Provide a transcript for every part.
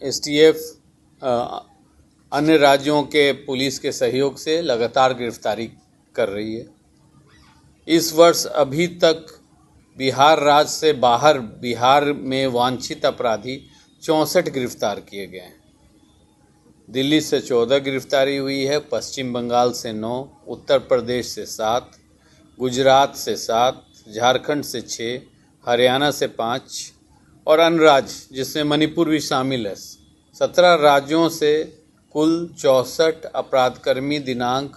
STF अन्य राज्यों के पुलिस के सहयोग से लगातार गिरफ्तारी कर रही है। इस वर्ष अभी तक बिहार राज्य से बाहर बिहार में वांछित अपराधी 64 गिरफ्तार किए गए हैं। दिल्ली से 14 गिरफ्तारी हुई है, पश्चिम बंगाल से 9, उत्तर प्रदेश से 7, गुजरात से 7, झारखंड से 6, हरियाणा से 5 और अन्य राज्य जिसमें मणिपुर भी शामिल है 17 राज्यों से कुल 64 अपराधकर्मी दिनांक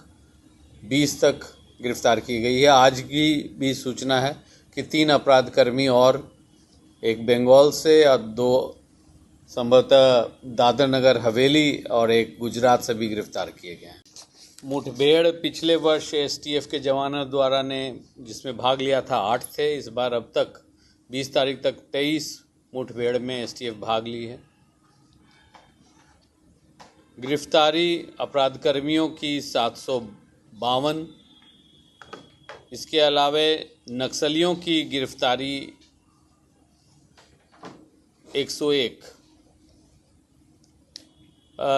20 तक गिरफ्तार की गई है। आज की भी सूचना है कि 3 अपराधकर्मी और एक बंगाल से और 2 संभवतः दादर नगर हवेली और एक गुजरात से भी गिरफ्तार किए गए हैं। मुठभेड़ पिछले वर्ष एसटीएफ के जवानों द्वारा ने जिसमें भाग लिया था 8 थे। इस बार अब तक 20 तारीख तक 23 मुठभेड़ में एसटीएफ भाग ली है। गिरफ्तारी अपराधकर्मियों की 752। इसके अलावा नक्सलियों की गिरफ्तारी 101।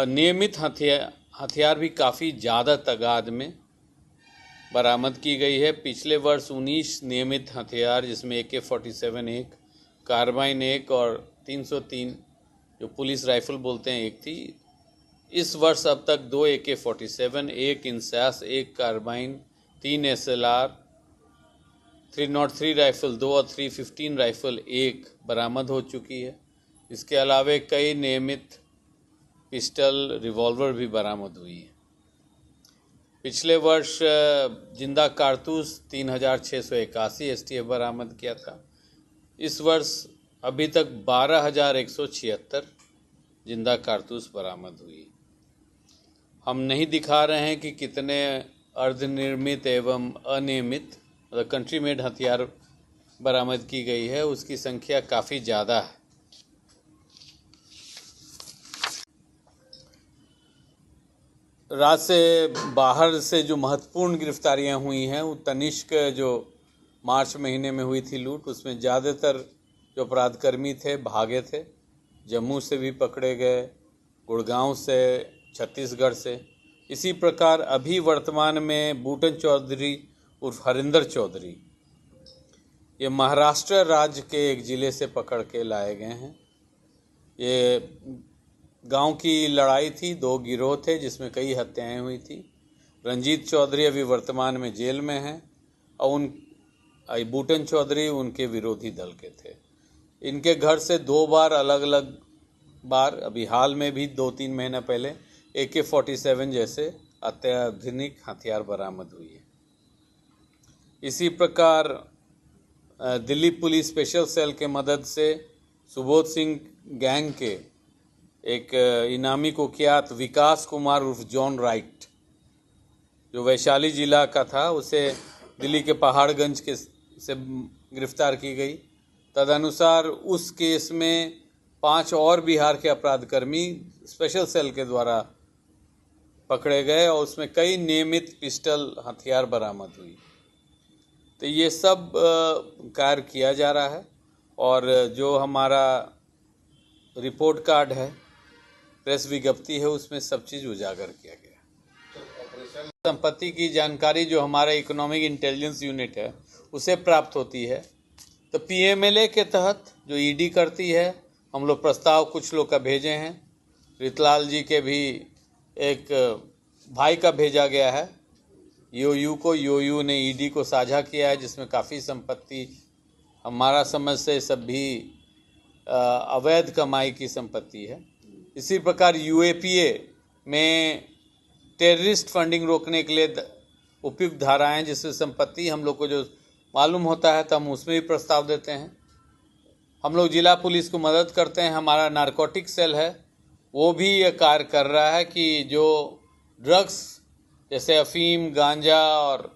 नियमित हथियार भी काफ़ी ज़्यादा तादाद में बरामद की गई है। पिछले वर्ष 19 नियमित हथियार जिसमें AK-47 एक, कार्बाइन एक और 303 जो पुलिस राइफल बोलते हैं एक थी। इस वर्ष अब तक 2 AK-47, 1 INSAS, 1 carbene, 3 SLR, 303 rifle 2 और 315 राइफल 1 बरामद हो चुकी है। इसके अलावा कई नियमित पिस्टल, रिवॉल्वर भी बरामद हुई है। पिछले वर्ष जिंदा कारतूस 3681 एसटीएफ बरामद किया था। इस वर्ष अभी तक 12176 जिंदा कारतूस बरामद हुई। हम नहीं दिखा रहे हैं कि कितने अर्धनिर्मित एवं अनियमित मतलब कंट्री मेड हथियार बरामद की गई है, उसकी संख्या काफ़ी ज़्यादा है। राज्य से बाहर से जो महत्वपूर्ण गिरफ्तारियां हुई हैं वो तनिष्क जो मार्च महीने में हुई थी लूट, उसमें ज़्यादातर जो अपराधकर्मी थे भागे थे। जम्मू से भी पकड़े गए, गुड़गांव से, छत्तीसगढ़ से। इसी प्रकार अभी वर्तमान में बूटन चौधरी उर्फ हरिंदर चौधरी ये महाराष्ट्र राज्य के एक ज़िले से पकड़ के लाए गए हैं। ये गांव की लड़ाई थी, 2 गिरोह थे जिसमें कई हत्याएं हुई थी। रंजीत चौधरी अभी वर्तमान में जेल में हैं और बूटन चौधरी उनके विरोधी दल के थे। इनके घर से 2 बार अलग अलग बार अभी हाल में भी 2-3 महीना पहले AK-47 जैसे अत्याधुनिक हथियार बरामद हुई है। इसी प्रकार दिल्ली पुलिस स्पेशल सेल के मदद से सुबोध सिंह गैंग के एक इनामी कुख्यात विकास कुमार उर्फ जॉन राइट जो वैशाली जिला का था, उसे दिल्ली के पहाड़गंज के से गिरफ्तार की गई। तदनुसार उस केस में 5 और बिहार के अपराधकर्मी स्पेशल सेल के द्वारा पकड़े गए और उसमें कई नियमित पिस्टल हथियार बरामद हुई। तो ये सब कार्य किया जा रहा है और जो हमारा रिपोर्ट कार्ड है, प्रेस विज्ञप्ति है, उसमें सब चीज़ उजागर किया गया। संपत्ति की जानकारी जो हमारा इकोनॉमिक इंटेलिजेंस यूनिट है उसे प्राप्त होती है। तो PMLA के तहत जो ED करती है, हम लोग प्रस्ताव कुछ लोग का भेजे हैं। रितलाल जी के भी एक भाई का भेजा गया है योयू को। योयू ने ED को साझा किया है जिसमें काफ़ी संपत्ति हमारा समझ से सब भी अवैध कमाई की संपत्ति है। इसी प्रकार UAPA में टेररिस्ट फंडिंग रोकने के लिए उपयुक्त धाराएं जिससे संपत्ति हम लोग को जो मालूम होता है तो हम उसमें भी प्रस्ताव देते हैं। हम लोग जिला पुलिस को मदद करते हैं। हमारा नारकोटिक सेल है, वो भी ये कार्य कर रहा है कि जो ड्रग्स जैसे अफीम, गांजा और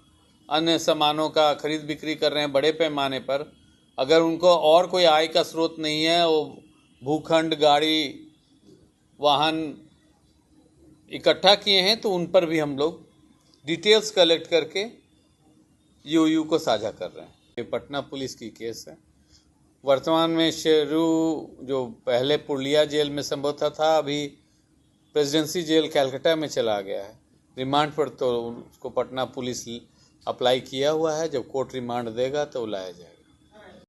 अन्य सामानों का खरीद बिक्री कर रहे हैं बड़े पैमाने पर, अगर उनको और कोई आय का स्रोत नहीं है, वो भूखंड, गाड़ी, वाहन इकट्ठा किए हैं, तो उन पर भी हम लोग डिटेल्स कलेक्ट करके यूयू को साझा कर रहे हैं। ये पटना पुलिस की केस है। वर्तमान में शेरू जो पहले पुरुलिया जेल में संभवतः था, अभी प्रेसिडेंसी जेल कैलकाटा में चला गया है। रिमांड पर तो उसको पटना पुलिस अप्लाई किया हुआ है, जब कोर्ट रिमांड देगा तो लाया जाएगा।